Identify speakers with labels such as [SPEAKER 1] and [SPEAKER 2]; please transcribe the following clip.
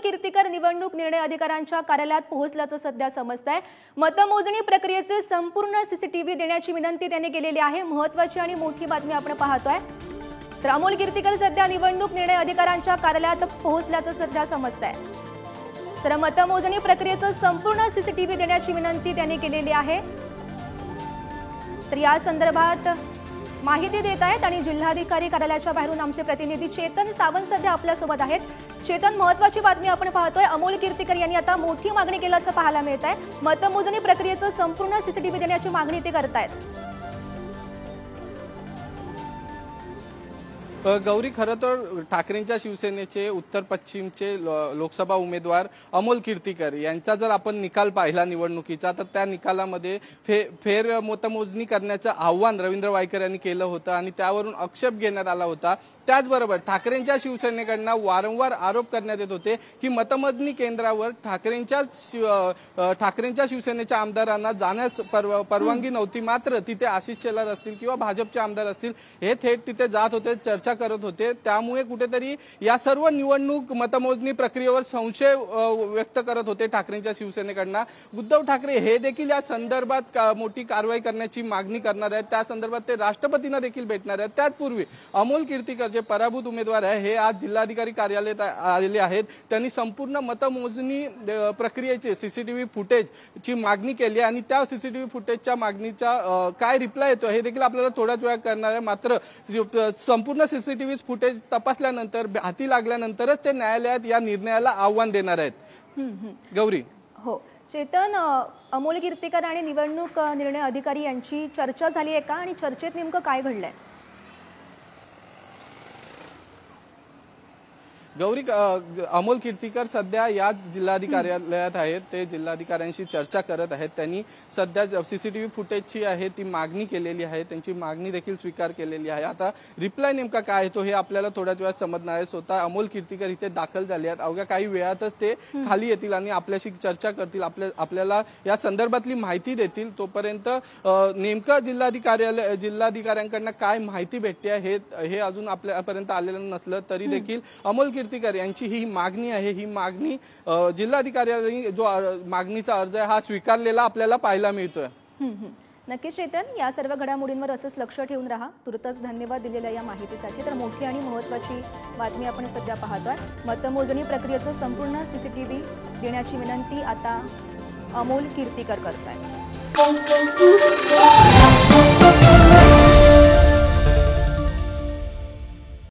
[SPEAKER 1] कीर्तीकर निवडणूक निर्णय अधिकाऱ्यांच्या कार्यालयात पोहोचल्याचं सध्या समजतंय। मतमोजणी प्रक्रियेचे संपूर्ण सीसीटीव्ही देण्याची विनंती त्यांनी केलेली आहे। महत्त्वाची आणि मोठी बातमी आपण पाहतोय। तर अमोल कीर्तीकर सध्या निवडणूक निर्णय अधिकाऱ्यांच्या कार्यालयात पोहोचल्याचं सध्या समजतंय। तर मतमोजणी प्रक्रियेचं संपूर्ण सीसीटीव्ही देण्याची विनंती त्यांनी केलेली आहे। तर या संदर्भात माहिती देत आहेत आणि जिल्हाधिकारी कार्यालयाच्या बाहेरून आमचे प्रतिनिधी चेतन सावंत सध्या आपल्या सोबत आहेत। चेतन, महत्त्वाची बातमी आपण पाहतोय, अमोल कीर्तीकर यांनी आता मोठी मागणी केल्याचं पाहायला मिळत आहे। मतमोजणी प्रक्रियेचं संपूर्ण सीसीटीव्ही देण्याची मागणी ते करतायत।
[SPEAKER 2] गौरी, खरं तर ठाकरेंच्या शिवसेनेचे उत्तर पश्चिमचे लोकसभा उमेदवार अमोल कीर्तीकर यांचा जर आपण निकाल पाहिला निवडणुकीचा, तर त्या निकालामध्ये फेर मतमोजणी करण्याचं आव्हान रवींद्र वायकर यांनी केलं होतं आणि त्यावरून आक्षेप घेण्यात आला होता। त्याचबरोबर ठाकरेंच्या शिवसेनेकडून वारंवार आरोप करण्यात येत होते की मतमोजणी केंद्रावर ठाकरेंच्या शिवसेनेच्या आमदारांना जाण्यास परवानगी नव्हती, मात्र तिथे आशिष शेलार असतील किंवा भाजपचे आमदार असतील हे थेट तिथे जात होते, चर्चा करत होते। त्यामुळे कुठेतरी या सर्व निवडणूक मतमोजणी प्रक्रियेवर संशय व्यक्त करत होते ठाकरेंच्या शिवसेनेकडून। उद्धव ठाकरे हे देखील या संदर्भात मोठी कारवाई करण्याची मागणी करणार आहेत। त्या संदर्भात ते राष्ट्रपतींना देखील भेटणार आहेत। त्यापूर्वी अमोल कीर्तीकर जे पराभूत उमेदवार आहे हे आज जिल्हाधिकारी कार्यालयात आलेले आहेत। त्यांनी संपूर्ण मतमोजणी प्रक्रियेचे सीसीटीव्ही फुटेजची मागणी केली आणि त्या सीसीटीव्ही फुटेजच्या मागणीचा काय रिप्लाय येतो हे देखील आपल्याला थोड्याच वेळात करणार आहे। मात्र संपूर्ण सीसीटीव्ही फुटेज तपासल्यानंतर हाती लागल्यानंतरच ते न्यायालयात या निर्णयाला आव्हान देणार आहेत। गौरी,
[SPEAKER 1] हो चेतन, अमोल कीर्तीकर आणि निवडणूक निर्णय अधिकारी यांची चर्चा झाली आहे का आणि चर्चेत नेमकं काय घडलंय?
[SPEAKER 2] गौरी, अमोल कीर्तीकर सध्या या जिल्हाधिकार्यालयात आहेत। ते जिल्हाधिकाऱ्यांशी चर्चा करत आहेत। त्यांनी सध्या सीसीटीव्ही फुटेजची आहे ती मागणी केलेली आहे, त्यांची मागणी देखील स्वीकार केलेली आहे। आता रिप्लाय नेमका काय येतो हे आपल्याला थोड्याच वेळात समजणार आहे। स्वतः अमोल कीर्तीकर इथे दाखल झाले आहेत, अवघ्या काही वेळातच ते खाली येतील आणि आपल्याशी चर्चा करतील, आपल्याला या संदर्भातली माहिती देतील। तोपर्यंत नेमकं जिल्हाधिकाऱ्यांकडून काय माहिती भेटते हे अजून आपल्यापर्यंत आलेलं नसलं तरी देखील अमोल कीर्तीकर यांची ही मागणी आहे, ही मागणी जिल्हाधिकाऱ्यांनी जो मागणीचा अर्ज आहे हा स्वीकारलेला आपल्याला पाहायला मिळतोय।
[SPEAKER 1] नक्कीच चेतन, या सर्व घडामोडींवर असंच लक्ष ठेवून राहा। तुर्तच धन्यवाद दिलेल्या या माहितीसाठी। तर मोठी आणि महत्त्वाची बातमी आपण सध्या पाहतोय, मतमोजणी प्रक्रियेचं संपूर्ण सीसीटीव्ही देण्याची विनंती आता अमोल कीर्तीकर करतायत।